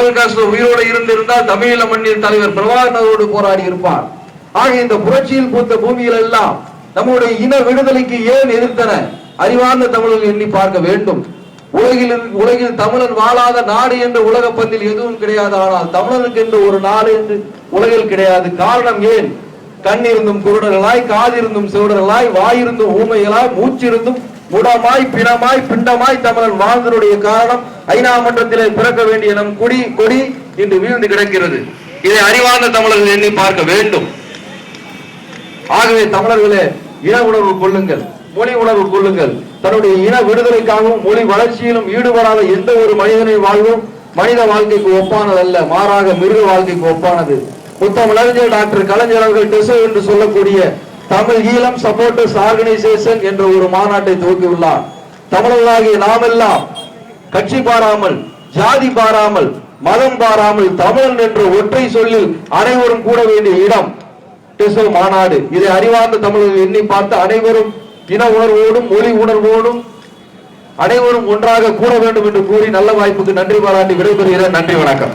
Fidel Castro உயிரோடு இருந்திருந்தால் தமிழீழ மண்ணில் தலைவர் பிரபாகரனோடு போராடி இருப்பார். ஆக இந்த புரட்சியில் பூத்த பூமியில் எல்லாம் நம்முடைய இன விடுதலைக்கு ஏன் எதிர்த்தன? அறிவார்ந்த தமிழர்கள் எண்ணி பார்க்க வேண்டும். உலகில் தமிழன் வாழாத நாடு என்று உலக பந்தில் எதுவும் கிடையாது. ஆனால் தமிழனுக்கு என்று ஒரு நாடு என்று உலகில் கிடையாது. காரணம் ஏன்? கண்ணிருந்தும் குருடர்களாய், காதிருந்தும் செவிடர்களாய், வாயிருந்தும் ஊமைகளாய், மூச்சிருந்தும் முடமாய், பிணமாய், பிண்டமாய் தமிழன் வாழ்ந்தனுடைய காரணம் ஐநா மன்றத்திலே பிறக்க வேண்டிய நம் கொடி இன்று வீழ்ந்து கிடக்கிறது. இதை அறிவார்ந்த தமிழர்கள் எண்ணி பார்க்க வேண்டும். ஆகவே தமிழர்களே, இன உணர்வு கொள்ளுங்கள், மொழி உணர்வு கொள்ளுங்கள். தன்னுடைய இன விடுதலைக்காகவும் மொழி வளர்ச்சியிலும் ஈடுபடாத எந்த ஒரு மனிதனின் வாழ்வும் மனித வாழ்க்கைக்கு ஒப்பானதல்ல, மாறாக மிருக வாழ்க்கைக்கு ஒப்பானது. முத்தமிழறிஞர் டாக்டர் கலைஞர் அவர்கள் டெசோ என்று சொல்லக்கூடிய தமிழ் ஈழம் சப்போர்டர்ஸ் ஆர்கனைசேஷன் என்ற ஒரு மாநாட்டை துவக்கியுள்ளார். தமிழர்களாகிய நாமெல்லாம் கட்சி பாராமல், ஜாதி பாராமல், மதம் பாராமல் தமிழன் என்ற ஒற்றை சொல்லில் அனைவரும் கூட வேண்டிய இடம் டெசோ மாநாடு. இதை அறிவார்ந்த தமிழர்கள் எண்ணி பார்த்து அனைவரும் இன உணர்வோடும் மொழி உணர்வோடும் அனைவரும் ஒன்றாக கூற வேண்டும் என்று கூறி நல்ல வாய்ப்புக்கு நன்றி பாராட்டி விடைபெறுகிறேன். நன்றி, வணக்கம்.